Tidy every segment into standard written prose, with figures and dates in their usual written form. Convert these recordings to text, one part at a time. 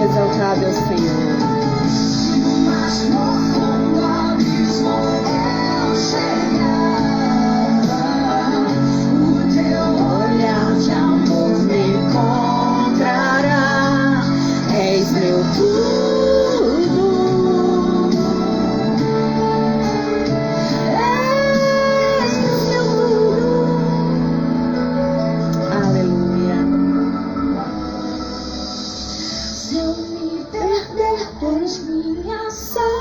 exaltado é o Senhor. Olhar de amor me encontrará. És meu tudo. És meu tudo. Aleluia. Se eu me perder, tu és minha salvação.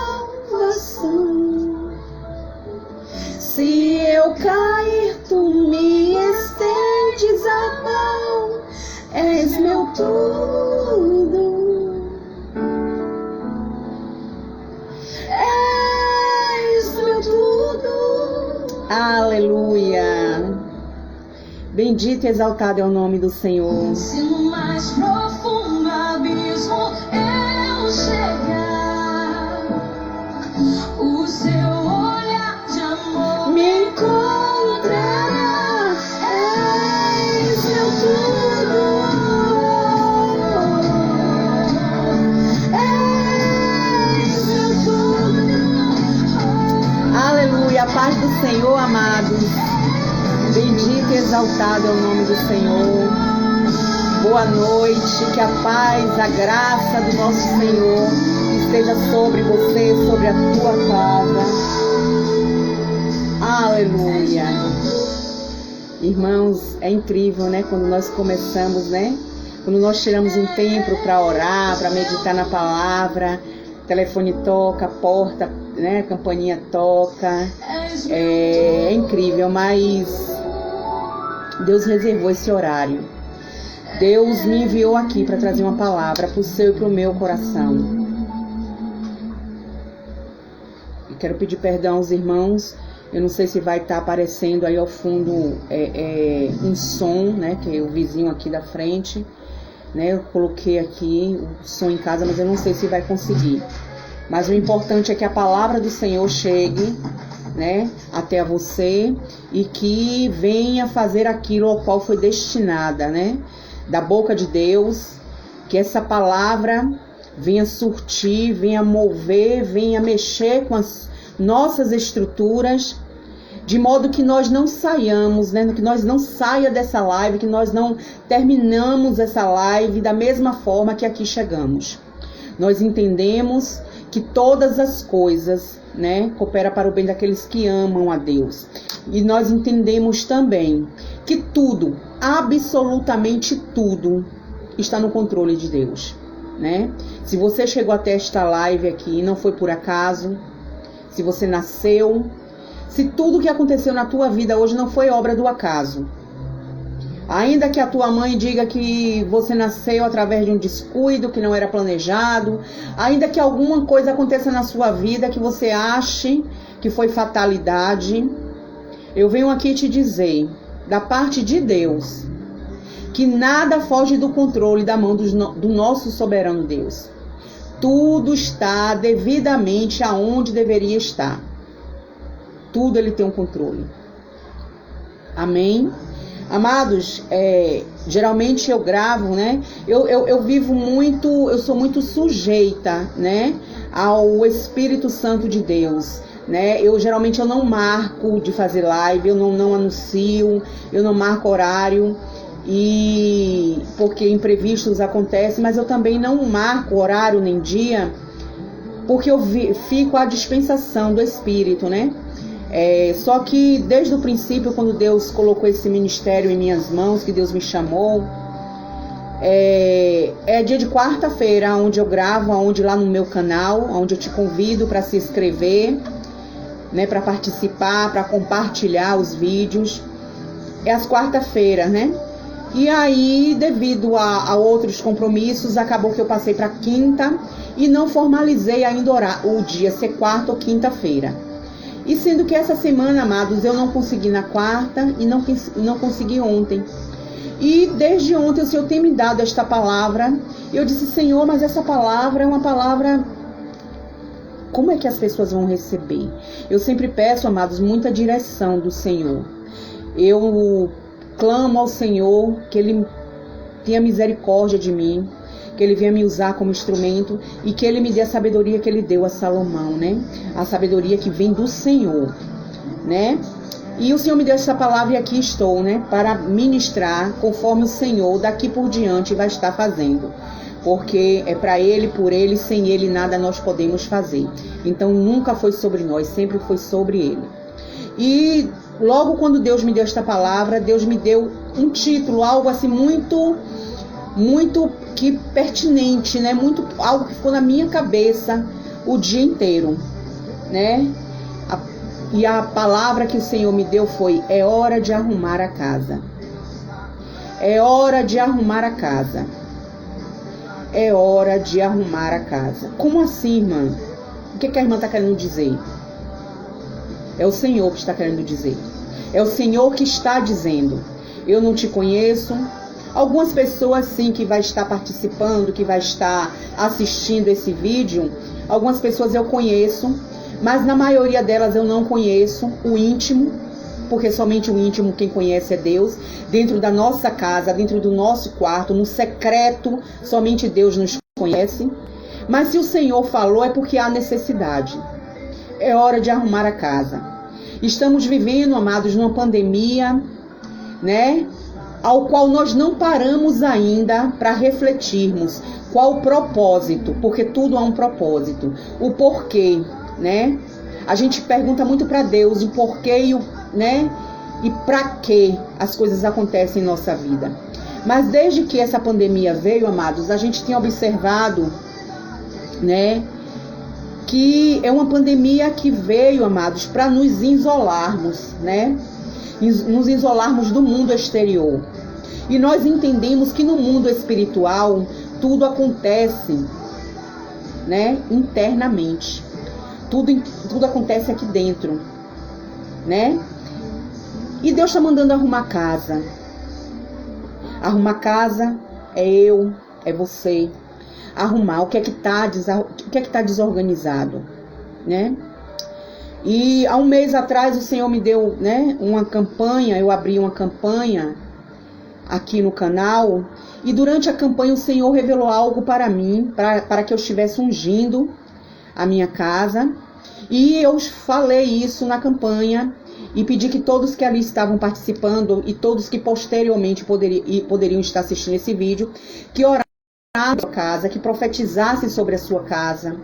Se eu cair, tu me estendes a mão. És meu tudo. És meu tudo. Aleluia. Bendito e exaltado é o nome do Senhor. Se no mais profundo abismo eu chegar, o seu olhar de amor Me encontrará. És meu tudo. És meu tudo. Aleluia. A paz do Senhor, amados. Bendito e exaltado é o nome do Senhor. Boa noite, que a paz, a graça do nosso Senhor esteja sobre você, sobre a tua casa. Aleluia. Irmãos, é incrível, né? Quando nós começamos, né? Quando nós tiramos um tempo para orar, para meditar na palavra, o telefone toca, a porta, né? A campainha toca. É incrível, mas Deus reservou esse horário. Deus me enviou aqui para trazer uma palavra para o seu e para o meu coração. E quero pedir perdão aos irmãos. Eu não sei se vai estar aparecendo aí ao fundo um som, né? Que é o vizinho aqui da frente, né? Eu coloquei aqui o som em casa, mas eu não sei se vai conseguir. Mas o importante é que a palavra do Senhor chegue, né, até a você e que venha fazer aquilo ao qual foi destinada, né, da boca de Deus, que essa palavra venha surtir, venha mover, venha mexer com as nossas estruturas, de modo que nós não saiamos, né, que nós não saia dessa live, que nós não terminamos essa live da mesma forma que aqui chegamos. Nós entendemos que todas as coisas, né, cooperam para o bem daqueles que amam a Deus. E nós entendemos também que tudo, absolutamente tudo, está no controle de Deus, né? Se você chegou até esta live aqui, não foi por acaso. Se você nasceu, se tudo que aconteceu na tua vida hoje não foi obra do acaso. Ainda que a tua mãe diga que você nasceu através de um descuido, que não era planejado, ainda que alguma coisa aconteça na sua vida que você ache que foi fatalidade, eu venho aqui te dizer, da parte de Deus, que nada foge do controle da mão do nosso soberano Deus. Tudo está devidamente aonde deveria estar. Tudo ele tem um controle. Amém? Amados, geralmente eu gravo, né? Eu vivo muito, eu sou muito sujeita, né, ao Espírito Santo de Deus, né? Geralmente eu não marco de fazer live, eu não anuncio, eu não marco horário, e porque imprevistos acontecem, mas eu também não marco horário nem dia, porque eu fico à dispensação do Espírito, né? Só que desde o princípio, quando Deus colocou esse ministério em minhas mãos, que Deus me chamou, é dia de quarta-feira onde eu gravo, onde lá no meu canal, onde eu te convido para se inscrever, né, para participar, para compartilhar os vídeos. É às quarta-feiras, né? E aí, devido a outros compromissos, acabou que eu passei para quinta e não formalizei ainda o dia, ser quarta ou quinta-feira. E sendo que essa semana, amados, eu não consegui na quarta e não consegui ontem. E desde ontem o Senhor tem me dado esta palavra. E eu disse, Senhor, mas essa palavra é uma palavra... Como é que as pessoas vão receber? Eu sempre peço, amados, muita direção do Senhor. Eu clamo ao Senhor que Ele tenha misericórdia de mim, que Ele venha me usar como instrumento e que Ele me dê a sabedoria que Ele deu a Salomão, né? A sabedoria que vem do Senhor, né? E o Senhor me deu essa palavra e aqui estou, né? Para ministrar conforme o Senhor daqui por diante vai estar fazendo. Porque é para Ele, por Ele, sem Ele nada nós podemos fazer. Então nunca foi sobre nós, sempre foi sobre Ele. E logo quando Deus me deu esta palavra, Deus me deu um título, algo assim muito que pertinente, né? Algo que ficou na minha cabeça o dia inteiro, né? E a palavra que o Senhor me deu foi: é hora de arrumar a casa. É hora de arrumar a casa. É hora de arrumar a casa. Como assim, irmã? O que a irmã está querendo dizer? É o Senhor que está querendo dizer. É o Senhor que está dizendo. Eu não te conheço. Algumas pessoas sim que vai estar participando, que vai estar assistindo esse vídeo, algumas pessoas eu conheço, mas na maioria delas eu não conheço o íntimo, porque somente o íntimo quem conhece é Deus. Dentro da nossa casa, dentro do nosso quarto, no secreto, somente Deus nos conhece. Mas se o Senhor falou é porque há necessidade. É hora de arrumar a casa. Estamos vivendo, amados, numa pandemia, né? Ao qual nós não paramos ainda para refletirmos qual o propósito, porque tudo há um propósito. O porquê, né? A gente pergunta muito para Deus o porquê né? E para que as coisas acontecem em nossa vida. Mas desde que essa pandemia veio, amados, a gente tem observado, né, que é uma pandemia que veio, amados, para nos isolarmos, né? Nos isolarmos do mundo exterior. E nós entendemos que no mundo espiritual tudo acontece, né, internamente. Tudo acontece aqui dentro, né? E Deus está mandando arrumar casa. Arrumar casa é eu, é você. Arrumar o que é que está desorganizado, né? E há um mês atrás o Senhor me deu, né, uma campanha. Eu abri uma campanha aqui no canal. E durante a campanha o Senhor revelou algo para mim, para que eu estivesse ungindo a minha casa. E eu falei isso na campanha e pedi que todos que ali estavam participando e todos que posteriormente poderiam estar assistindo esse vídeo, que orassem a sua casa, que profetizassem sobre a sua casa,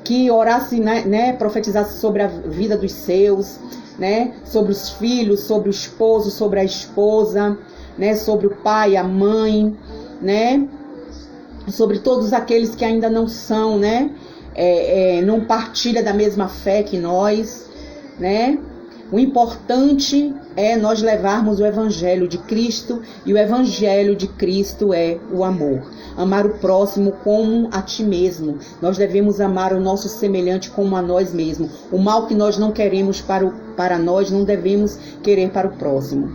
que orassem, né, profetizassem sobre a vida dos seus, né, sobre os filhos, sobre o esposo, sobre a esposa, né, sobre o pai, a mãe, né, sobre todos aqueles que ainda não são, né, não partilha da mesma fé que nós, né? O importante é nós levarmos o Evangelho de Cristo, e o Evangelho de Cristo é o amor. Amar o próximo como a ti mesmo. Nós devemos amar o nosso semelhante como a nós mesmos. O mal que nós não queremos para nós, não devemos querer para o próximo.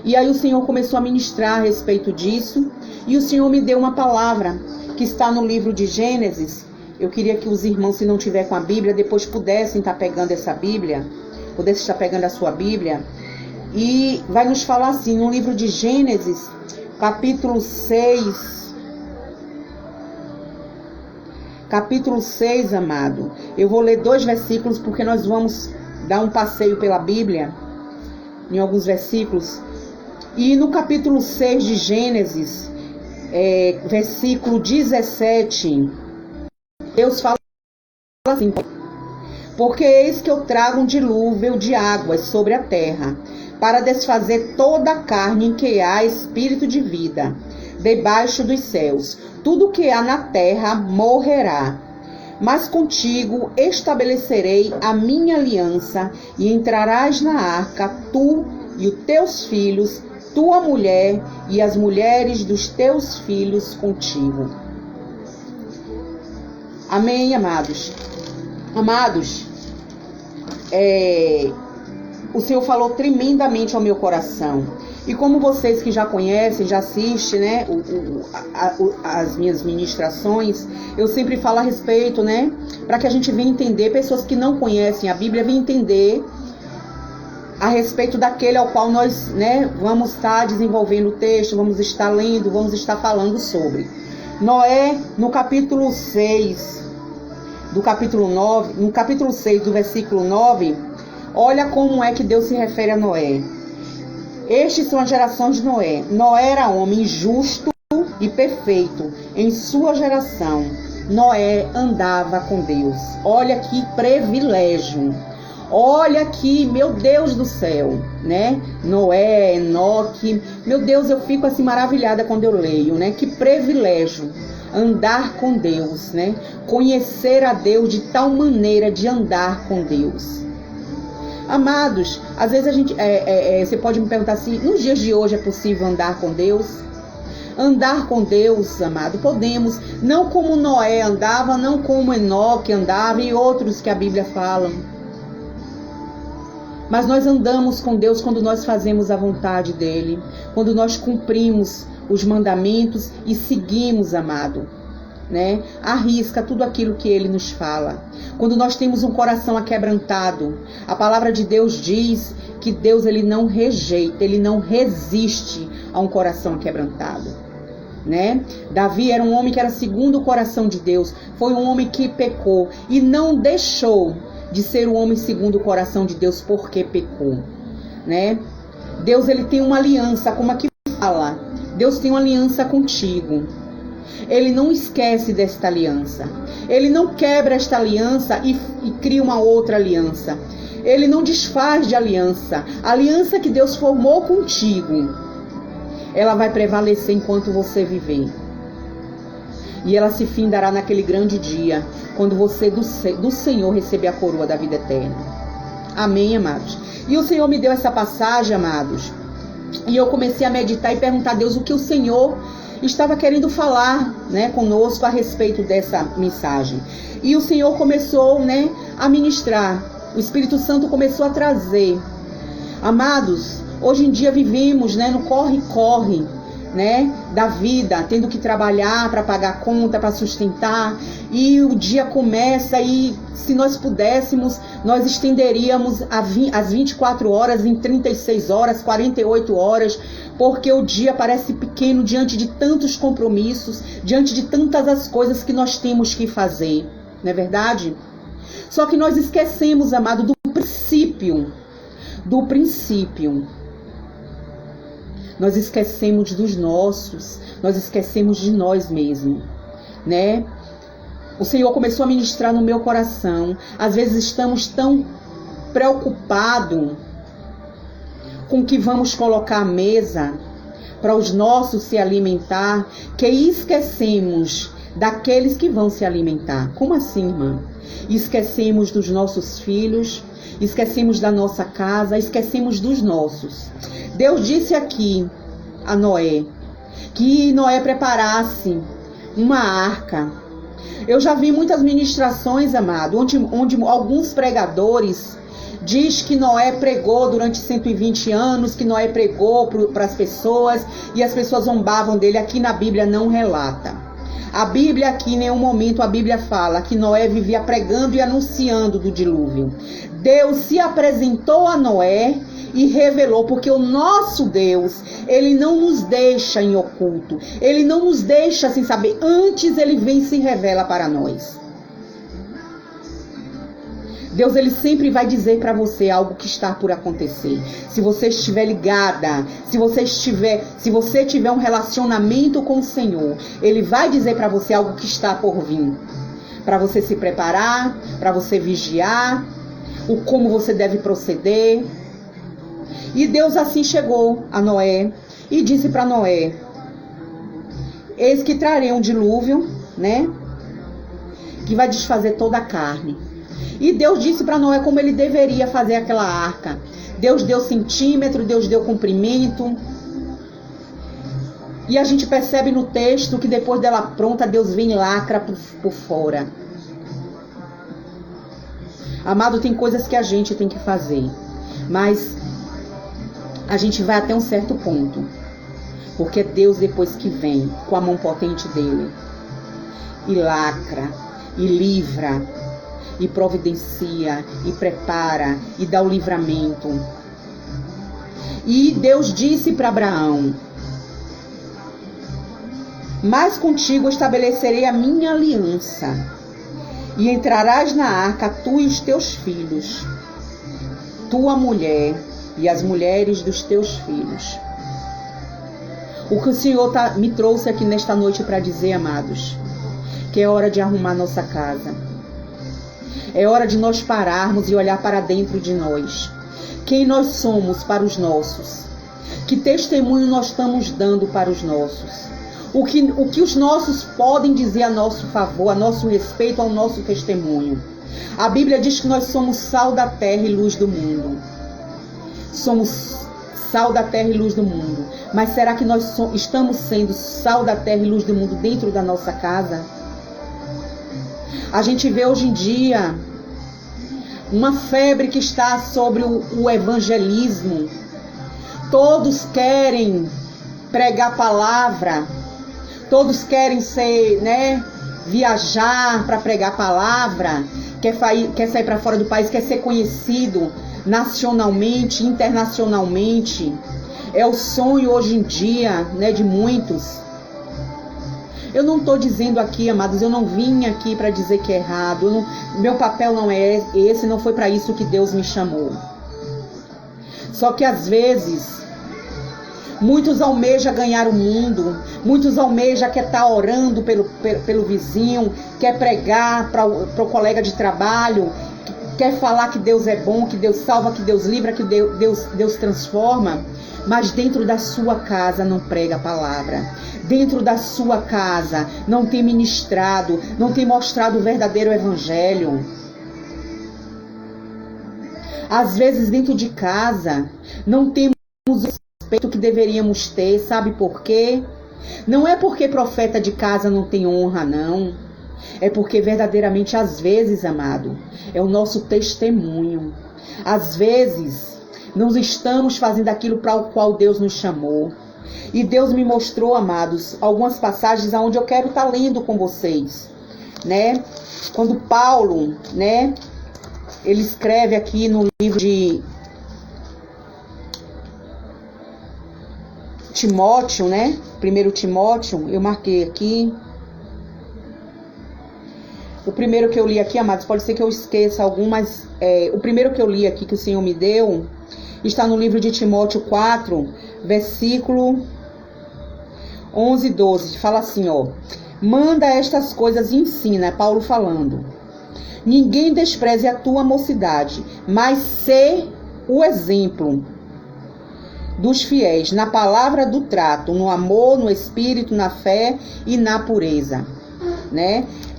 E aí o Senhor começou a ministrar a respeito disso, e o Senhor me deu uma palavra que está no livro de Gênesis. Eu queria que os irmãos, se não tiver com a Bíblia, depois pudessem estar pegando essa Bíblia, pudessem estar pegando a sua Bíblia, e vai nos falar assim, no livro de Gênesis, capítulo 6, amado. Eu vou ler 2 versículos, porque nós vamos dar um passeio pela Bíblia, em alguns versículos. E no capítulo 6 de Gênesis, versículo 17... Deus fala assim: porque eis que eu trago um dilúvio de águas sobre a terra, para desfazer toda a carne em que há espírito de vida, debaixo dos céus. Tudo que há na terra morrerá. Mas contigo estabelecerei a minha aliança, e entrarás na arca, tu e os teus filhos, tua mulher e as mulheres dos teus filhos contigo. Amém, amados? Amados, o Senhor falou tremendamente ao meu coração. E como vocês que já conhecem, já assistem, né, as minhas ministrações, eu sempre falo a respeito, né, para que a gente venha entender, pessoas que não conhecem a Bíblia, venham entender a respeito daquele ao qual nós, né, vamos estar desenvolvendo o texto, vamos estar lendo, vamos estar falando sobre. Noé, no capítulo 6, do capítulo 9, no capítulo 6, do versículo 9, olha como é que Deus se refere a Noé. Estes são as gerações de Noé. Noé era homem justo e perfeito em sua geração. Noé andava com Deus. Olha que privilégio. Olha aqui, meu Deus do céu, né? Noé, Enoque. Meu Deus, eu fico assim maravilhada quando eu leio, né? Que privilégio andar com Deus, né? Conhecer a Deus de tal maneira de andar com Deus. Amados, às vezes a gente, você pode me perguntar assim, nos dias de hoje é possível andar com Deus? Andar com Deus, amado, podemos, não como Noé andava, não como Enoque andava e outros que a Bíblia fala. Mas nós andamos com Deus quando nós fazemos a vontade dEle, quando nós cumprimos os mandamentos e seguimos, amado, né? Arrisca tudo aquilo que Ele nos fala. Quando nós temos um coração aquebrantado, a palavra de Deus diz que Deus Ele não rejeita, Ele não resiste a um coração aquebrantado, né? Davi era um homem que era segundo o coração de Deus, foi um homem que pecou e não deixou de ser um homem segundo o coração de Deus porque pecou, né? Deus Ele tem uma aliança, como aqui fala, Deus tem uma aliança contigo. Ele não esquece desta aliança. Ele não quebra esta aliança e cria uma outra aliança. Ele não desfaz de aliança. A aliança que Deus formou contigo, ela vai prevalecer enquanto você viver. E ela se findará naquele grande dia, quando você do Senhor receber a coroa da vida eterna. Amém, amados? E o Senhor me deu essa passagem, amados. E eu comecei a meditar e perguntar a Deus o que o Senhor estava querendo falar, né, conosco a respeito dessa mensagem. E o Senhor começou, né, a ministrar. O Espírito Santo começou a trazer. Amados, hoje em dia vivemos, né, no corre-corre, né, da vida, tendo que trabalhar para pagar conta, para sustentar, e o dia começa e se nós pudéssemos, nós estenderíamos as 24 horas em 36 horas, 48 horas, porque o dia parece pequeno diante de tantos compromissos, diante de tantas as coisas que nós temos que fazer, não é verdade? Só que nós esquecemos, amado, do princípio. Nós esquecemos dos nossos, nós esquecemos de nós mesmos, né? O Senhor começou a ministrar no meu coração. Às vezes estamos tão preocupados com o que vamos colocar à mesa para os nossos se alimentar, que esquecemos daqueles que vão se alimentar. Como assim, irmã? Esquecemos dos nossos filhos, esquecemos da nossa casa, esquecemos dos nossos. Deus disse aqui a Noé que Noé preparasse uma arca. Eu já vi muitas ministrações, amado, onde alguns pregadores diz que Noé pregou durante 120 anos, que Noé pregou para as pessoas e as pessoas zombavam dele. Aqui na Bíblia não relata. A Bíblia aqui, em nenhum momento a Bíblia fala que Noé vivia pregando e anunciando do dilúvio. Deus se apresentou a Noé e revelou, porque o nosso Deus, Ele não nos deixa em oculto, Ele não nos deixa sem saber, antes Ele vem e se revela para nós. Deus, Ele sempre vai dizer para você algo que está por acontecer. Se você estiver ligada, se você tiver um relacionamento com o Senhor, Ele vai dizer para você algo que está por vir. Para você se preparar, para você vigiar, o como você deve proceder. E Deus assim chegou a Noé e disse para Noé: eis que trarei um dilúvio, né? Que vai desfazer toda a carne. E Deus disse para Noé como ele deveria fazer aquela arca. Deus deu centímetro, Deus deu comprimento. E a gente percebe no texto que depois dela pronta, Deus vem e lacra por fora. Amado, tem coisas que a gente tem que fazer, mas a gente vai até um certo ponto, porque Deus depois que vem com a mão potente dele e lacra, e livra, e providencia, e prepara, e dá o livramento. E Deus disse para Abraão: Mas contigo estabelecerei a minha aliança, e entrarás na arca tu e os teus filhos, tua mulher e as mulheres dos teus filhos. O que o Senhor me trouxe aqui nesta noite para dizer, amados, que é hora de arrumar nossa casa. É hora de nós pararmos e olhar para dentro de nós. Quem nós somos para os nossos? Que testemunho nós estamos dando para os nossos? O que os nossos podem dizer a nosso favor, a nosso respeito, ao nosso testemunho? A Bíblia diz que nós somos sal da terra e luz do mundo. Somos sal da terra e luz do mundo. Mas será que nós estamos sendo sal da terra e luz do mundo dentro da nossa casa? A gente vê hoje em dia uma febre que está sobre o evangelismo. Todos querem pregar a palavra. Todos querem ser, viajar para pregar a palavra. Quer sair para fora do país, quer ser conhecido nacionalmente, internacionalmente. É o sonho hoje em dia, de muitos. Eu não estou dizendo aqui, amados, eu não vim aqui para dizer que é errado. Meu papel não é esse, não foi para isso que Deus me chamou. Só que às vezes, muitos almejam ganhar o mundo, muitos almejam quer estar orando pelo vizinho, quer pregar para o colega de trabalho, quer falar que Deus é bom, que Deus salva, que Deus livra, que Deus transforma. Mas dentro da sua casa não prega a palavra. Dentro da sua casa não tem ministrado, não tem mostrado o verdadeiro evangelho. Às vezes dentro de casa não temos o respeito que deveríamos ter, sabe por quê? Não é porque profeta de casa não tem honra, não. É porque verdadeiramente, às vezes, amado, é o nosso testemunho. Às vezes, não estamos fazendo aquilo para o qual Deus nos chamou. E Deus me mostrou, amados, algumas passagens onde eu quero estar lendo com vocês, Quando Paulo, ele escreve aqui no livro de Timóteo, 1 Timóteo, eu marquei aqui. O primeiro que eu li aqui, amados, pode ser que eu esqueça algum, mas o primeiro que eu li aqui, que o Senhor me deu, está no livro de Timóteo 4, versículo 11 e 12. Fala assim, manda estas coisas e ensina, é Paulo falando. Ninguém despreze a tua mocidade, mas sê o exemplo dos fiéis, na palavra do trato, no amor, no espírito, na fé e na pureza.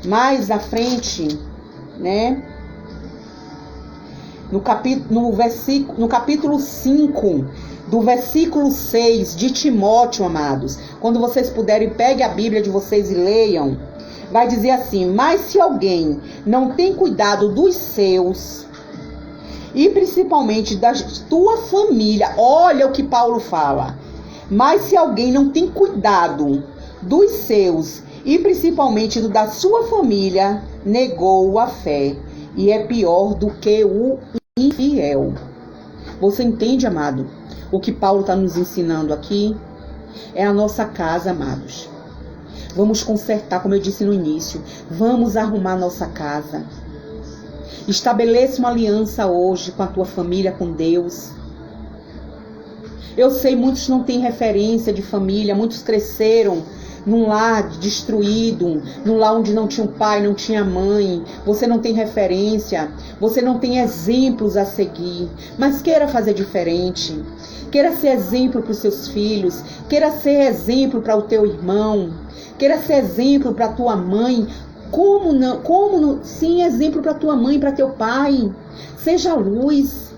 Mais à frente, no capítulo 5, do versículo 6 de Timóteo, amados, quando vocês puderem, pegue a Bíblia de vocês e leiam, vai dizer assim: mas se alguém não tem cuidado dos seus, e principalmente da tua família, olha o que Paulo fala, mas se alguém não tem cuidado dos seus, e principalmente do da sua família, negou a fé, e é pior do que o infiel. Você entende, amado? O que Paulo está nos ensinando aqui é a nossa casa, amados. Vamos consertar, como eu disse no início, vamos arrumar nossa casa. Estabeleça uma aliança hoje com a tua família, com Deus. Eu sei, muitos não têm referência de família, muitos cresceram num lar destruído, num lar onde não tinha um pai, não tinha mãe. Você não tem referência, você não tem exemplos a seguir, mas queira fazer diferente. Queira ser exemplo para os seus filhos, queira ser exemplo para o teu irmão, queira ser exemplo para a tua mãe. Como não? Sim, exemplo para tua mãe, para teu pai. Seja luz.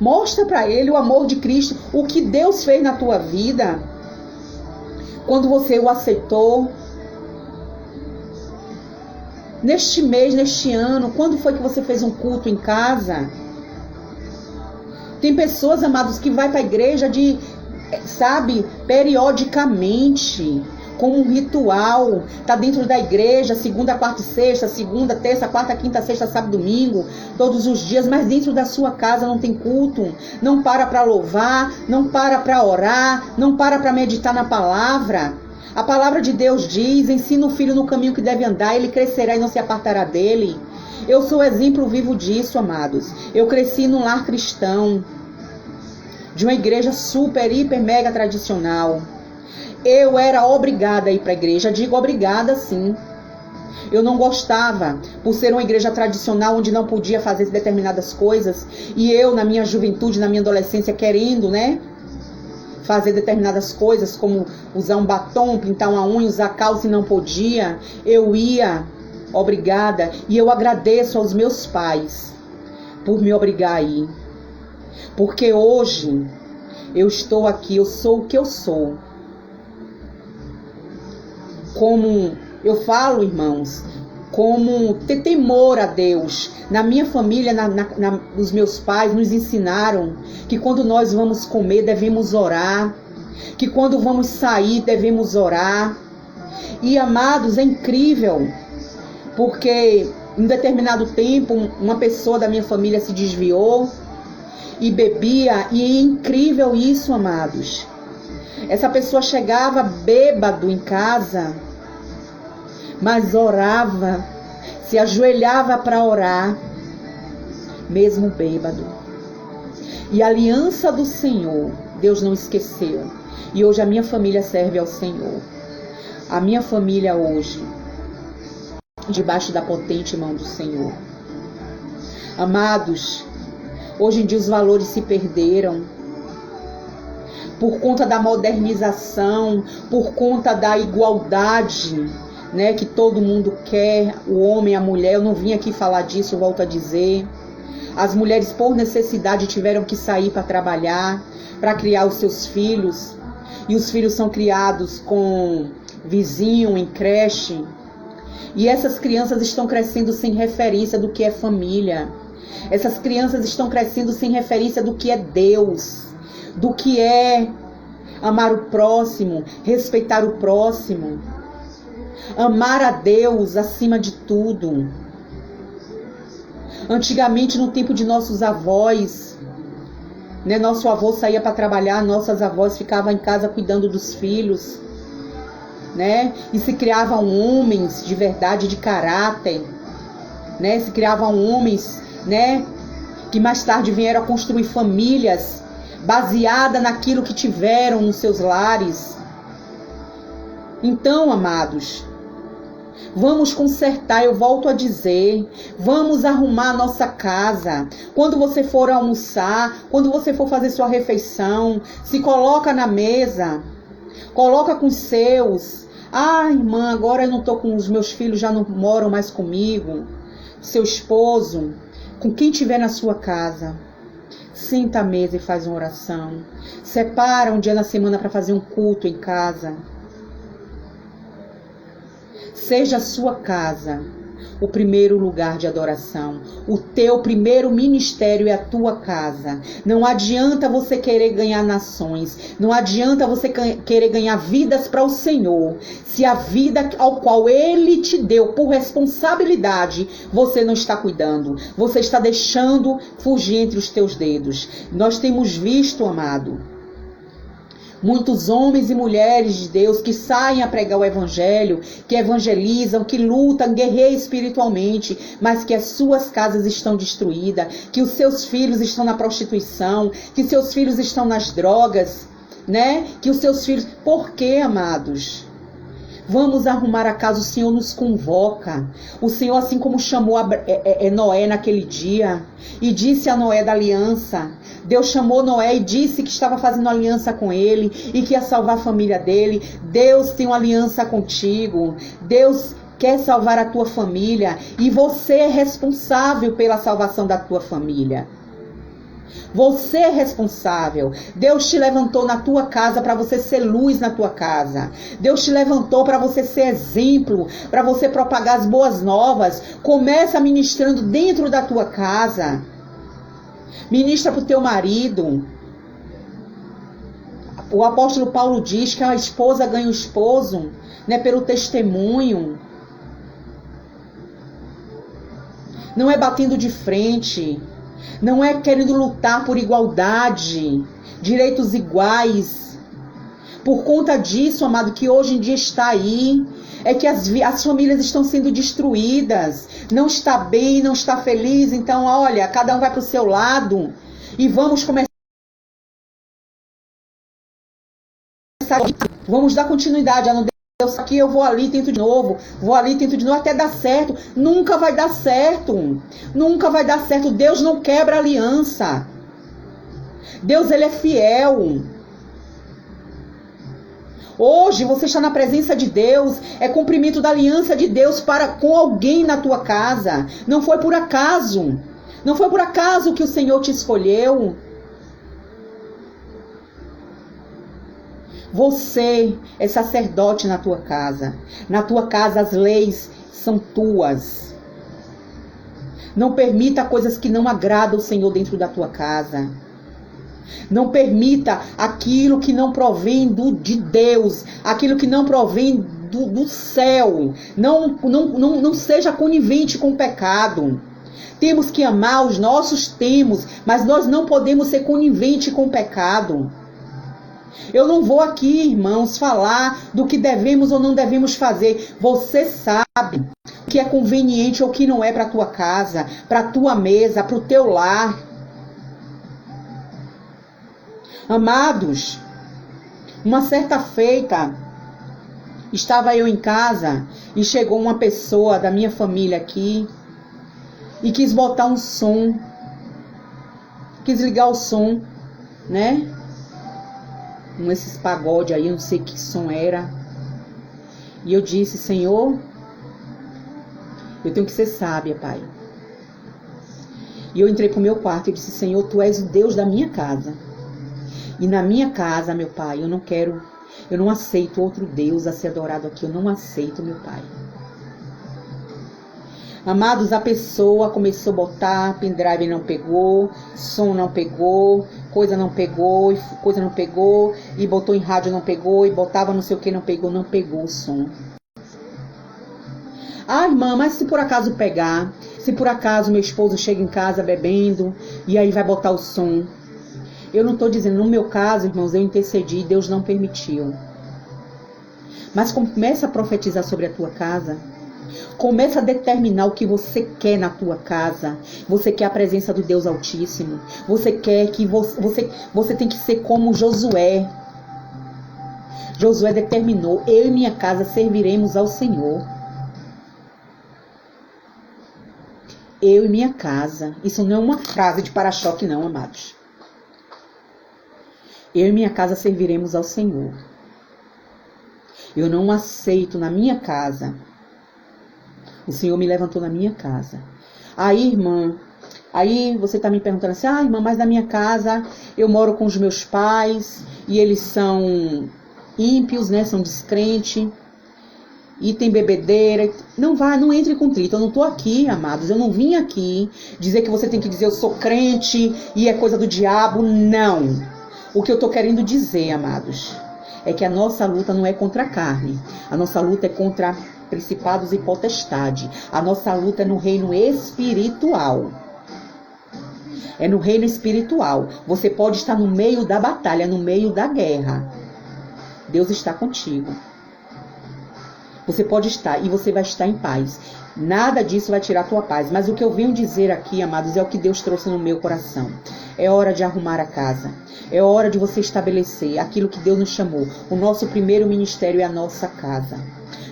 Mostra para ele o amor de Cristo, o que Deus fez na tua vida. Quando você o aceitou, neste mês, neste ano, quando foi que você fez um culto em casa? Tem pessoas, amados, que vai para a igreja periodicamente, como um ritual, tá dentro da igreja, segunda, quarta e sexta, segunda, terça, quarta, quinta, sexta, sábado, domingo, todos os dias, mas dentro da sua casa não tem culto, não para louvar, não para orar, não para meditar na palavra. A palavra de Deus diz: ensina o filho no caminho que deve andar, ele crescerá e não se apartará dele. Eu sou exemplo vivo disso, amados. Eu cresci num lar cristão, de uma igreja super, hiper, mega tradicional. Eu era obrigada a ir para a igreja. Digo obrigada, sim. Eu não gostava, por ser uma igreja tradicional onde não podia fazer determinadas coisas. E eu, na minha juventude, na minha adolescência, querendo, fazer determinadas coisas, como usar um batom, pintar uma unha, usar calça e não podia. Eu ia obrigada. E eu agradeço aos meus pais por me obrigar a ir. Porque hoje eu estou aqui, eu sou o que eu sou. Como eu falo, irmãos, como ter temor a Deus. Na minha família, os meus pais nos ensinaram que quando nós vamos comer, devemos orar. Que quando vamos sair, devemos orar. E, amados, é incrível, porque em determinado tempo, uma pessoa da minha família se desviou e bebia. E é incrível isso, amados. Essa pessoa chegava bêbado em casa, mas orava, se ajoelhava para orar, mesmo bêbado. E a aliança do Senhor, Deus não esqueceu. E hoje a minha família serve ao Senhor. A minha família hoje, debaixo da potente mão do Senhor. Amados, hoje em dia os valores se perderam. Por conta da modernização, por conta da igualdade, que todo mundo quer, o homem, a mulher. Eu não vim aqui falar disso, eu volto a dizer. As mulheres, por necessidade, tiveram que sair para trabalhar, para criar os seus filhos. E os filhos são criados com vizinho, em creche. E essas crianças estão crescendo sem referência do que é família. Essas crianças estão crescendo sem referência do que é Deus, do que é amar o próximo, respeitar o próximo. Amar a Deus acima de tudo. Antigamente, no tempo de nossos avós, nosso avô saía para trabalhar, nossas avós ficavam em casa cuidando dos filhos, e se criavam homens de verdade, de caráter, se criavam homens, que mais tarde vieram a construir famílias baseada naquilo que tiveram nos seus lares. Então, amados, vamos consertar, eu volto a dizer, vamos arrumar a nossa casa. Quando você for almoçar, quando você for fazer sua refeição, se coloca na mesa, coloca com os seus. Ah, irmã, agora eu não estou com os meus filhos, já não moram mais comigo. Seu esposo, com quem tiver na sua casa, senta à mesa e faz uma oração. Separa um dia na semana para fazer um culto em casa. Seja a sua casa o primeiro lugar de adoração. O teu primeiro ministério é a tua casa. Não adianta você querer ganhar nações. Não adianta você querer ganhar vidas para o Senhor, se a vida ao qual Ele te deu por responsabilidade, você não está cuidando. Você está deixando fugir entre os teus dedos. Nós temos visto, amado, muitos homens e mulheres de Deus que saem a pregar o evangelho, que evangelizam, que lutam, guerreiam espiritualmente, mas que as suas casas estão destruídas, que os seus filhos estão na prostituição, que seus filhos estão nas drogas, que os seus filhos... Por quê, amados? Vamos arrumar a casa, o Senhor nos convoca. O Senhor, assim como chamou Noé naquele dia e disse a Noé da aliança, Deus chamou Noé e disse que estava fazendo aliança com ele e que ia salvar a família dele. Deus tem uma aliança contigo. Deus quer salvar a tua família e você é responsável pela salvação da tua família. Você é responsável. Deus te levantou na tua casa para você ser luz na tua casa. Deus te levantou para você ser exemplo, para você propagar as boas novas. Começa ministrando dentro da tua casa. Ministra para o teu marido. O apóstolo Paulo diz que a esposa ganha o esposo, pelo testemunho. Não é batendo de frente. Não é querendo lutar por igualdade, direitos iguais. Por conta disso, amado, que hoje em dia está aí, é que as famílias estão sendo destruídas. Não está bem, não está feliz. Então, olha, cada um vai para o seu lado e vamos começar. Vamos dar continuidade. Ah, não deu aqui, eu vou ali, tento de novo. Vou ali, tento de novo, até dar certo. Nunca vai dar certo. Nunca vai dar certo. Deus não quebra aliança. Deus, ele é fiel. Hoje você está na presença de Deus, é cumprimento da aliança de Deus para com alguém na tua casa. Não foi por acaso. Não foi por acaso que o Senhor te escolheu. Você é sacerdote na tua casa. Na tua casa as leis são tuas. Não permita coisas que não agradam o Senhor dentro da tua casa. Não permita aquilo que não provém de Deus, aquilo que não provém do céu. Não seja conivente com o pecado. Temos que amar os nossos, mas nós não podemos ser conivente com o pecado. Eu não vou aqui, irmãos, falar do que devemos ou não devemos fazer. Você sabe o que é conveniente ou o que não é para a tua casa, para a tua mesa, para o teu lar. Amados, uma certa feita, estava eu em casa e chegou uma pessoa da minha família aqui e quis botar um som, quis ligar o som, né? Esses pagodes aí, eu não sei que som era. E eu disse, Senhor, eu tenho que ser sábia, Pai. E eu entrei pro meu quarto e disse, Senhor, Tu és o Deus da minha casa. E na minha casa, meu Pai, eu não aceito outro Deus a ser adorado aqui. Eu não aceito, meu Pai. Amados, a pessoa começou a botar, pendrive não pegou, som não pegou, coisa não pegou, e botou em rádio não pegou, e botava não sei o que não pegou o som. Ah, irmã, mas se por acaso pegar, se por acaso meu esposo chega em casa bebendo, e aí vai botar o som. Eu não estou dizendo, no meu caso, irmãos, eu intercedi e Deus não permitiu. Mas começa a profetizar sobre a tua casa. Começa a determinar o que você quer na tua casa. Você quer a presença do Deus Altíssimo. Você quer que você tem que ser como Josué. Josué determinou, eu e minha casa serviremos ao Senhor. Eu e minha casa. Isso não é uma frase de para-choque não, amados. Eu e minha casa serviremos ao Senhor. Eu não aceito na minha casa. O Senhor me levantou na minha casa. Aí, irmã, aí você está me perguntando assim, irmã, mas na minha casa eu moro com os meus pais e eles são ímpios, né? São descrentes. E tem bebedeira. Não entre em conflito. Eu não estou aqui, amados. Eu não vim aqui dizer que você tem que dizer eu sou crente e é coisa do diabo. Não. O que eu estou querendo dizer, amados, é que a nossa luta não é contra a carne. A nossa luta é contra principados e potestade. A nossa luta é no reino espiritual. É no reino espiritual. Você pode estar no meio da batalha, no meio da guerra. Deus está contigo. Você pode estar e você vai estar em paz. Nada disso vai tirar a tua paz. Mas o que eu venho dizer aqui, amados, é o que Deus trouxe no meu coração. É hora de arrumar a casa. É hora de você estabelecer aquilo que Deus nos chamou. O nosso primeiro ministério é a nossa casa.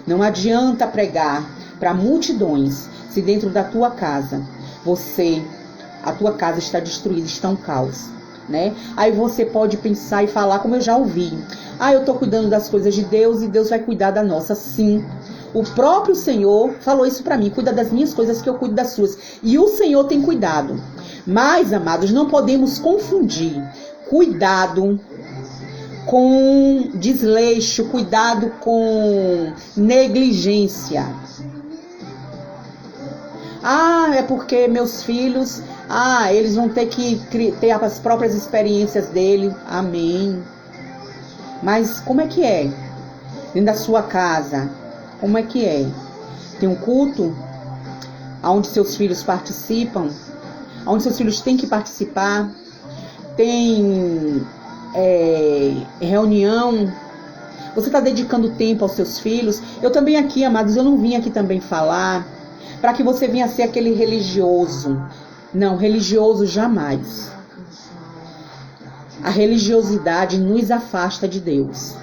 Não adianta pregar para multidões se dentro da tua casa a tua casa está destruída, está um caos, né? Aí você pode pensar e falar, como eu já ouvi. Eu estou cuidando das coisas de Deus e Deus vai cuidar da nossa. Sim. O próprio Senhor falou isso para mim. Cuida das minhas coisas que eu cuido das suas. E o Senhor tem cuidado. Mas, amados, não podemos confundir cuidado com desleixo, cuidado com negligência. É porque meus filhos, eles vão ter que ter as próprias experiências dele. Amém. Mas como é que é? Dentro da sua casa, como é que é? Tem um culto onde seus filhos participam, onde seus filhos têm que participar. Tem reunião Você está dedicando tempo aos seus filhos? Eu também aqui, amados, eu não vim aqui também falar para que você venha ser aquele religioso. Não, religioso jamais. A religiosidade nos afasta de Deus.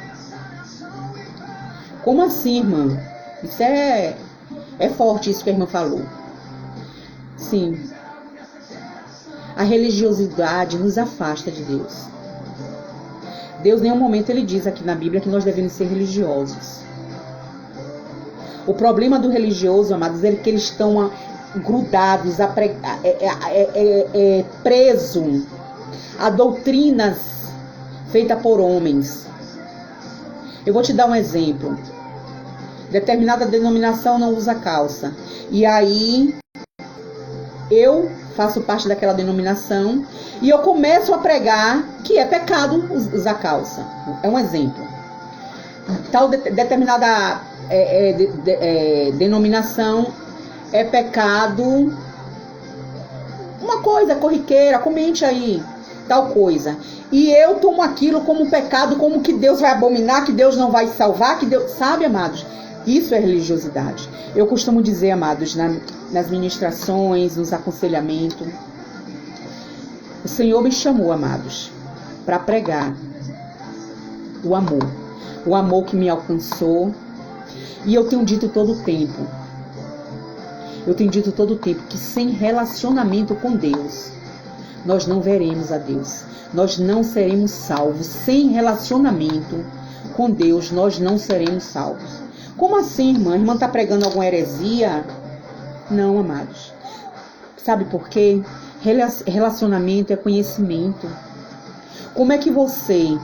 Como assim, irmã? Isso é forte, isso que a irmã falou. Sim. A religiosidade nos afasta de Deus. Deus, em nenhum momento, ele diz aqui na Bíblia que nós devemos ser religiosos. O problema do religioso, amados, é que eles estão grudados, presos a doutrinas feitas por homens. Eu vou te dar um exemplo. Determinada denominação não usa calça. E aí, eu faço parte daquela denominação e eu começo a pregar que é pecado usar calça. É um exemplo. Tal determinada denominação é pecado, uma coisa corriqueira, comente aí, tal coisa. E eu tomo aquilo como pecado, como que Deus vai abominar, que Deus não vai salvar, que Deus... Sabe, amados? Isso é religiosidade. Eu costumo dizer, amados, nas ministrações, nos aconselhamentos, o Senhor me chamou, amados, para pregar o amor. O amor que me alcançou. E eu tenho dito todo o tempo. Eu tenho dito todo o tempo que sem relacionamento com Deus, nós não veremos a Deus. Nós não seremos salvos. Sem relacionamento com Deus, nós não seremos salvos. Como assim, irmã? A irmã está pregando alguma heresia? Não, amados. Sabe por quê? Relacionamento é conhecimento. Como é que você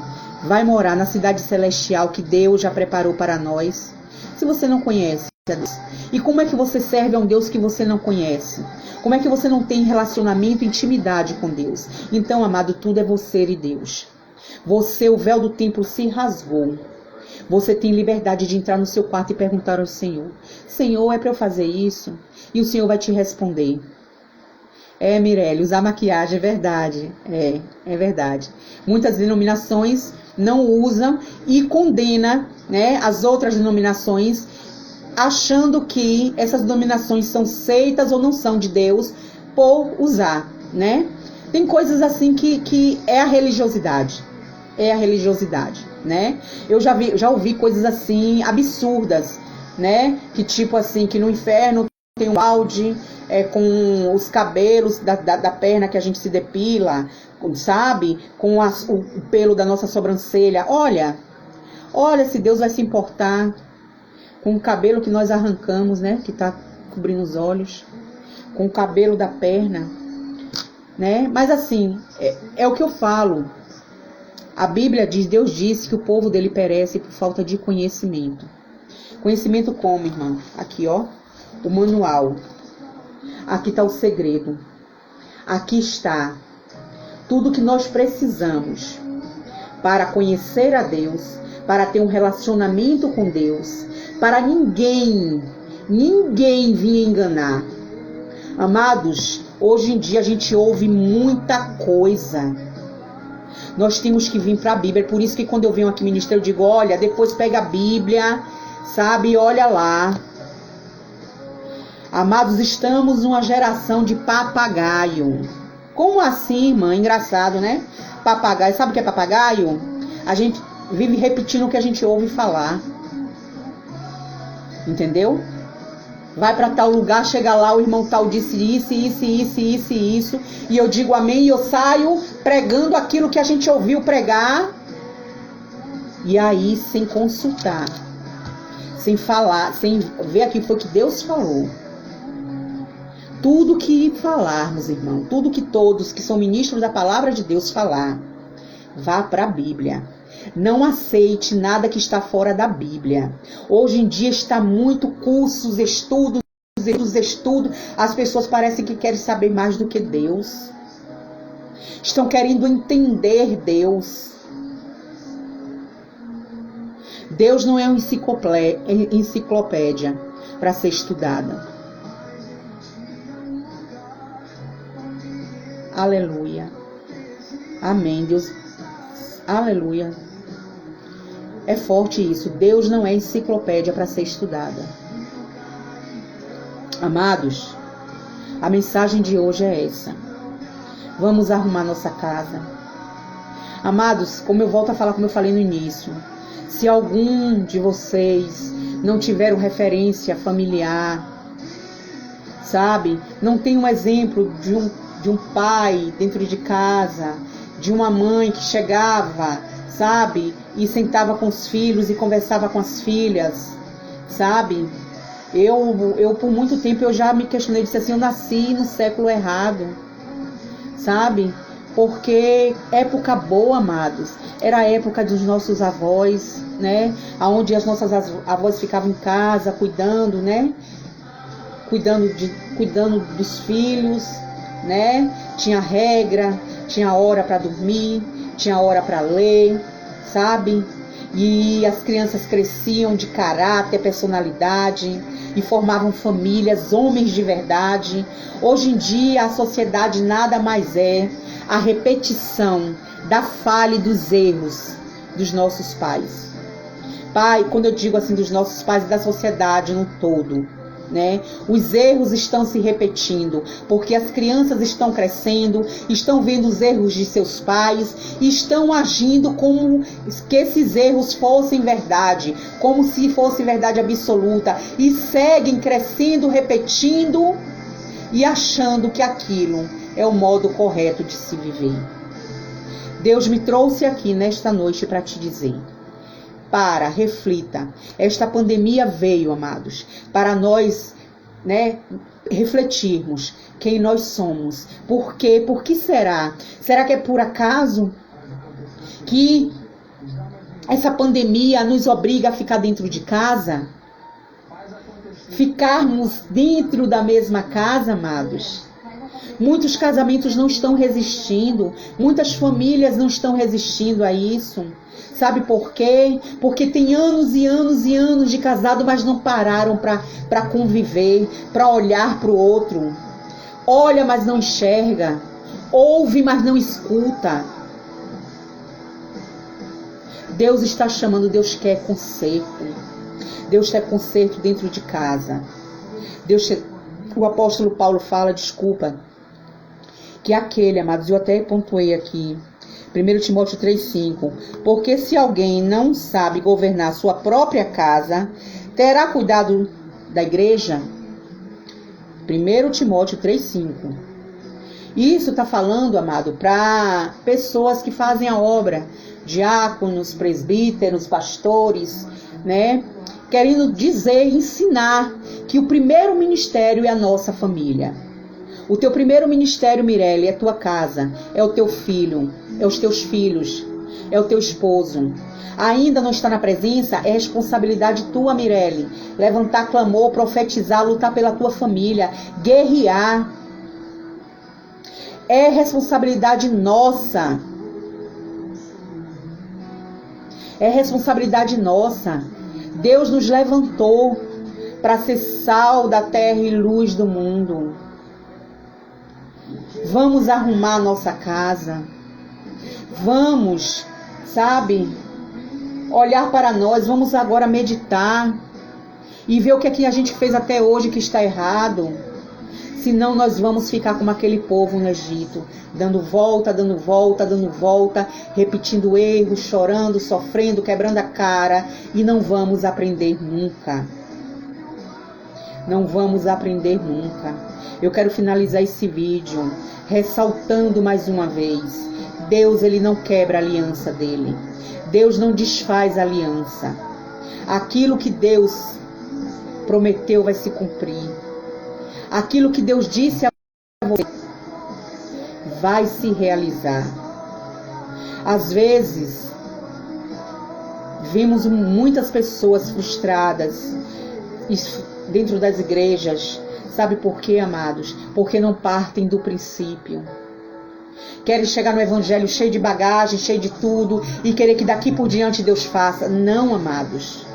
vai morar na cidade celestial que Deus já preparou para nós, se você não conhece a Deus? E como é que você serve a um Deus que você não conhece? Como é que você não tem relacionamento, intimidade com Deus? Então, amado, tudo é você e Deus. Você, o véu do templo se rasgou. Você tem liberdade de entrar no seu quarto e perguntar ao Senhor: Senhor, é para eu fazer isso? E o Senhor vai te responder. Mirelle, usar maquiagem é verdade. É verdade. Muitas denominações não usam e condenam, né, as outras denominações, achando que essas denominações são seitas ou não são de Deus por usar, né? Tem coisas assim que é a religiosidade. É a religiosidade, né? Eu já ouvi coisas assim absurdas, né? Que tipo assim, que no inferno tem um balde com os cabelos da perna que a gente se depila, sabe? Com o pelo da nossa sobrancelha. Olha se Deus vai se importar com o cabelo que nós arrancamos, né? Que tá cobrindo os olhos, com o cabelo da perna, né? Mas assim, é o que eu falo. A Bíblia diz, Deus disse que o povo dele perece por falta de conhecimento. Conhecimento como, irmã? Aqui, ó, o manual. Aqui está o segredo. Aqui está tudo que nós precisamos para conhecer a Deus, para ter um relacionamento com Deus, para ninguém vir enganar. Amados, hoje em dia a gente ouve muita coisa. Nós temos que vir para a Bíblia. É por isso que quando eu venho aqui ministrar, eu digo, olha, depois pega a Bíblia, sabe, olha lá. Amados, estamos numa geração de papagaio. Como assim, irmã? Engraçado, né? Papagaio. Sabe o que é papagaio? A gente vive repetindo o que a gente ouve falar. Entendeu? Vai para tal lugar, chega lá, o irmão tal disse isso. E eu digo amém e eu saio pregando aquilo que a gente ouviu pregar. E aí, sem consultar, sem falar, sem ver aquilo foi que Deus falou. Tudo que falarmos, irmão, tudo que todos que são ministros da palavra de Deus falar, vá para a Bíblia. Não aceite nada que está fora da Bíblia. Hoje em dia está muito cursos, estudos. As pessoas parecem que querem saber mais do que Deus. Estão querendo entender Deus. Deus não é uma enciclopédia para ser estudada. Aleluia. Amém, Deus. Aleluia. É forte isso. Deus não é enciclopédia para ser estudada. Amados, a mensagem de hoje é essa. Vamos arrumar nossa casa. Amados, como eu volto a falar, como eu falei no início, se algum de vocês não tiver referência familiar, sabe? Não tem um exemplo de um pai dentro de casa, de uma mãe que chegava, sabe? E sentava com os filhos e conversava com as filhas, sabe? Eu por muito tempo, eu já me questionei, disse assim, eu nasci no século errado, sabe? Porque época boa, amados, era a época dos nossos avós, né? Onde as nossas avós ficavam em casa, cuidando, né? Cuidando dos filhos, né? Tinha regra, tinha hora para dormir, tinha hora para ler, sabe? E as crianças cresciam de caráter, personalidade e formavam famílias, homens de verdade. Hoje em dia a sociedade nada mais é a repetição da falha e dos erros dos nossos pais. Pai, quando eu digo assim dos nossos pais e da sociedade no todo, né? Os erros estão se repetindo, porque as crianças estão crescendo, estão vendo os erros de seus pais e estão agindo como que esses erros fossem verdade, como se fosse verdade absoluta, e seguem crescendo, repetindo e achando que aquilo é o modo correto de se viver. Deus me trouxe aqui nesta noite para te dizer: reflita. Esta pandemia veio, amados, para nós, né, refletirmos quem nós somos. Por quê? Por que será? Será que é por acaso que essa pandemia nos obriga a ficar dentro de casa? Ficarmos dentro da mesma casa, amados? Muitos casamentos não estão resistindo, muitas famílias não estão resistindo a isso. Sabe por quê? Porque tem anos e anos e anos de casado, mas não pararam para conviver, para olhar para o outro. Olha, mas não enxerga. Ouve, mas não escuta. Deus está chamando, Deus quer conserto. Deus quer conserto dentro de casa. O apóstolo Paulo fala, que aquele, amados, eu até pontuei aqui, 1 Timóteo 3,5, porque se alguém não sabe governar sua própria casa, terá cuidado da igreja? 1 Timóteo 3,5. Isso está falando, amado, para pessoas que fazem a obra, diáconos, presbíteros, pastores, né? Querendo dizer, ensinar que o primeiro ministério é a nossa família. O teu primeiro ministério, Mirelle, é a tua casa, é o teu filho, é os teus filhos, é o teu esposo. Ainda não está na presença? É responsabilidade tua, Mirelle. Levantar clamor, profetizar, lutar pela tua família, guerrear. É responsabilidade nossa. É responsabilidade nossa. Deus nos levantou para ser sal da terra e luz do mundo. Vamos arrumar a nossa casa. Vamos, sabe, olhar para nós. Vamos agora meditar e ver o que é que a gente fez até hoje que está errado. Senão nós vamos ficar como aquele povo no Egito, dando volta, dando volta, dando volta, repetindo erros, chorando, sofrendo, quebrando a cara, e não vamos aprender nunca. Não vamos aprender nunca. Eu quero finalizar esse vídeo ressaltando mais uma vez: Deus, ele não quebra a aliança dele. Deus não desfaz a aliança. Aquilo que Deus prometeu vai se cumprir. Aquilo que Deus disse a você vai se realizar. Às vezes, vemos muitas pessoas frustradas dentro das igrejas. Sabe por quê, amados? Porque não partem do princípio. Querem chegar no evangelho cheio de bagagem, cheio de tudo, e querer que daqui por diante Deus faça. Não, amados.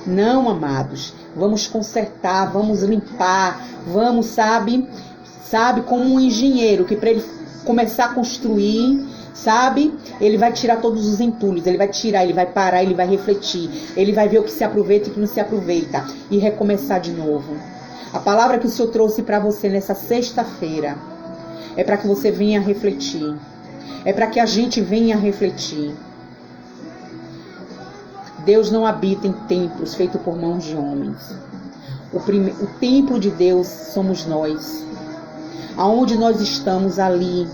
Não, amados. Vamos consertar, vamos limpar, vamos, sabe, como um engenheiro que para ele começar a construir, sabe? Ele vai tirar todos os entulhos, ele vai tirar, ele vai parar, ele vai refletir, ele vai ver o que se aproveita e o que não se aproveita e recomeçar de novo. A palavra que o Senhor trouxe para você nessa sexta-feira é para que você venha refletir, é para que a gente venha refletir. Deus não habita em templos feitos por mãos de homens. O templo de Deus somos nós. Aonde nós estamos, ali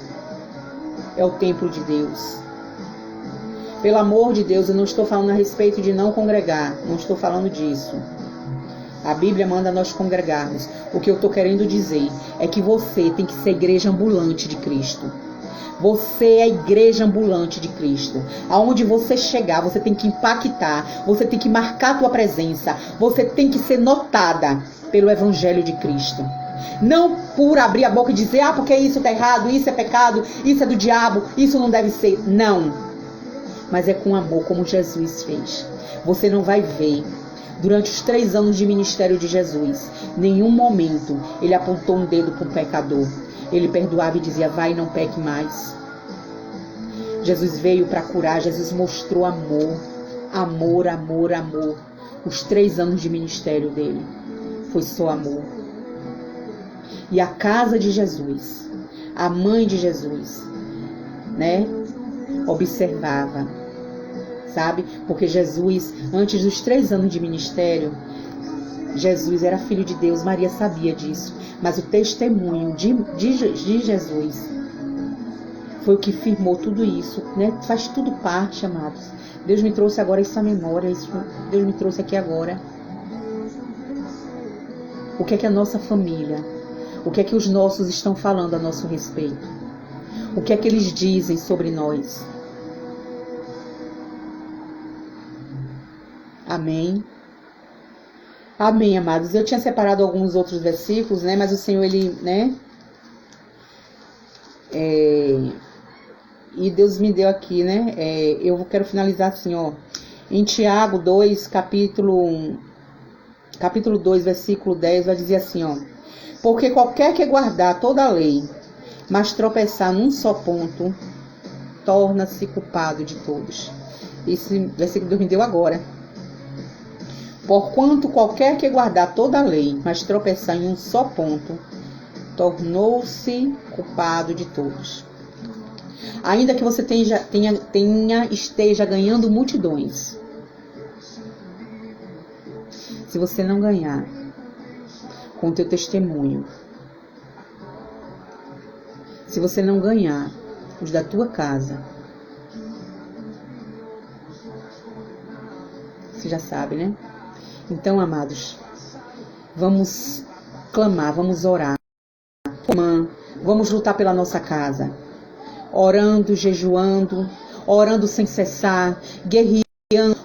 é o templo de Deus. Pelo amor de Deus, eu não estou falando a respeito de não congregar. Não estou falando disso. A Bíblia manda nós congregarmos. O que eu estou querendo dizer é que você tem que ser igreja ambulante de Cristo. Você é a igreja ambulante de Cristo. Aonde você chegar, você tem que impactar. Você tem que marcar a tua presença. Você tem que ser notada pelo Evangelho de Cristo. Não por abrir a boca e dizer, porque isso está errado, isso é pecado, isso é do diabo, isso não deve ser. Não. Mas é com amor, como Jesus fez. Você não vai ver, durante os 3 anos de ministério de Jesus, nenhum momento ele apontou um dedo para um pecador. Ele perdoava e dizia, vai, não peque mais. Jesus veio para curar, Jesus mostrou amor. Amor, amor, amor. Os 3 anos de ministério dele foi só amor. E a casa de Jesus, a mãe de Jesus, né, observava, sabe? Porque Jesus, antes dos 3 anos de ministério, Jesus era filho de Deus, Maria sabia disso. Mas o testemunho de Jesus foi o que firmou tudo isso, né? Faz tudo parte, amados. Deus me trouxe agora essa memória, Deus me trouxe aqui agora. O que é que a nossa família, o que é que os nossos estão falando a nosso respeito? O que é que eles dizem sobre nós? Amém. Amém, amados. Eu tinha separado alguns outros versículos, né? Mas o Senhor, ele, né? E Deus me deu aqui, né? Eu quero finalizar assim, ó. Em Tiago 2, capítulo 2, versículo 10, vai dizer assim, ó. Porque qualquer que guardar toda a lei, mas tropeçar num só ponto, torna-se culpado de todos. Esse versículo Deus me deu agora. Porquanto qualquer que guardar toda a lei, mas tropeçar em um só ponto, tornou-se culpado de todos. Ainda que você esteja ganhando multidões, se você não ganhar com o teu testemunho, se você não ganhar os da tua casa, você já sabe, né? Então, amados, vamos clamar, vamos orar. Vamos lutar pela nossa casa. Orando, jejuando, orando sem cessar, guerreando,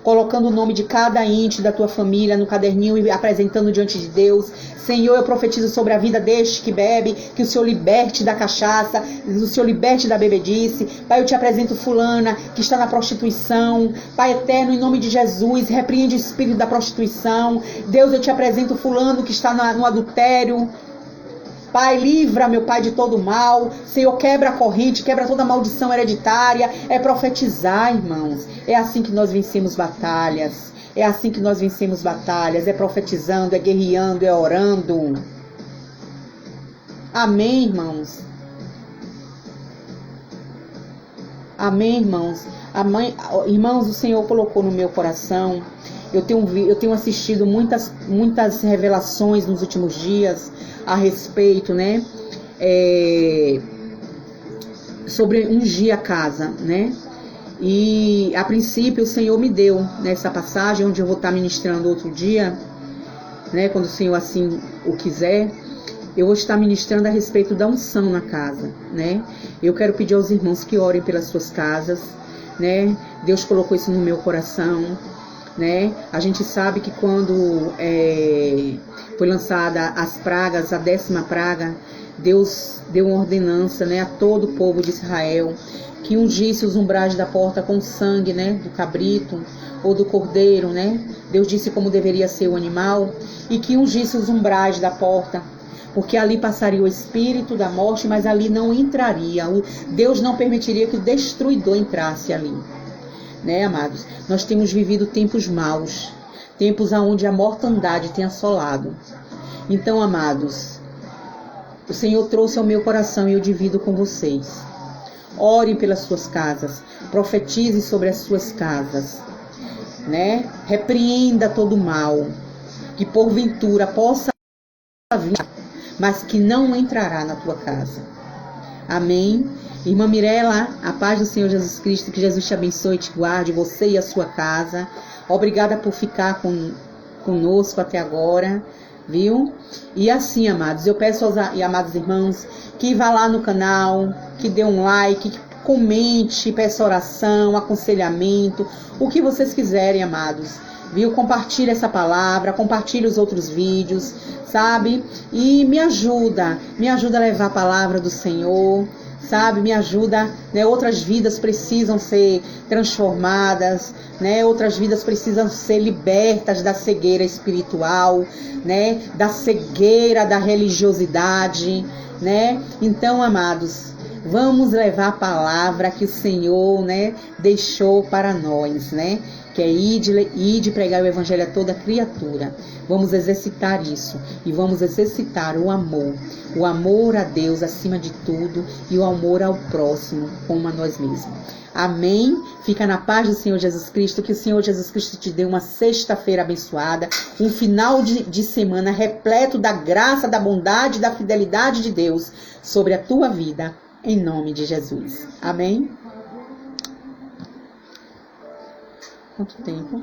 colocando o nome de cada ente da tua família no caderninho e apresentando diante de Deus. Senhor, eu profetizo sobre a vida deste que bebe, que o Senhor liberte da cachaça, o Senhor liberte da bebedice. Pai, eu te apresento fulana que está na prostituição. Pai eterno, em nome de Jesus, repreende o espírito da prostituição. Deus, eu te apresento fulano que está no adultério. Pai, livra, meu Pai, de todo mal. Senhor, quebra a corrente, quebra toda maldição hereditária. É profetizar, irmãos. É assim que nós vencemos batalhas. É assim que nós vencemos batalhas. É profetizando, é guerreando, é orando. Amém, irmãos? Amém, irmãos? Irmãos, o Senhor colocou no meu coração. Eu tenho assistido muitas revelações nos últimos dias a respeito, né? Sobre ungir a casa, né? E a princípio o Senhor me deu nessa passagem, onde eu vou estar ministrando outro dia, né? Quando o Senhor assim o quiser, eu vou estar ministrando a respeito da unção na casa, né? Eu quero pedir aos irmãos que orem pelas suas casas, né? Deus colocou isso no meu coração, né? A gente sabe que quando foi lançada as pragas, a 10ª praga, Deus deu uma ordenança, né, a todo o povo de Israel que ungisse os umbrais da porta com sangue, né, do cabrito ou do cordeiro, né? Deus disse como deveria ser o animal, e que ungisse os umbrais da porta porque ali passaria o espírito da morte, mas ali não entraria. Deus não permitiria que o destruidor entrasse ali. Né, amados? Nós temos vivido tempos maus, tempos onde a mortandade tem assolado. Então, amados, o Senhor trouxe ao meu coração e eu divido com vocês. Orem pelas suas casas, profetize sobre as suas casas, né? Repreenda todo o mal, que porventura possa vir, mas que não entrará na tua casa. Amém? Irmã Mirela, a paz do Senhor Jesus Cristo, que Jesus te abençoe e te guarde, você e a sua casa. Obrigada por ficar conosco até agora, viu? E assim, amados, eu peço aos amados irmãos que vá lá no canal, que dê um like, que comente, peça oração, aconselhamento, o que vocês quiserem, amados. Viu? Compartilhe essa palavra, compartilhe os outros vídeos, sabe? E me ajuda a levar a palavra do Senhor, sabe? Me ajuda, né? Outras vidas precisam ser transformadas, né? Outras vidas precisam ser libertas da cegueira espiritual, né? Da cegueira da religiosidade, né? Então, amados, vamos levar a palavra que o Senhor, né, deixou para nós, né? Que é ir de pregar o evangelho a toda criatura. Vamos exercitar isso e vamos exercitar o amor a Deus acima de tudo e o amor ao próximo como a nós mesmos. Amém? Fica na paz do Senhor Jesus Cristo, que o Senhor Jesus Cristo te dê uma sexta-feira abençoada, um final de semana repleto da graça, da bondade e da fidelidade de Deus sobre a tua vida, em nome de Jesus. Amém? Quanto tempo?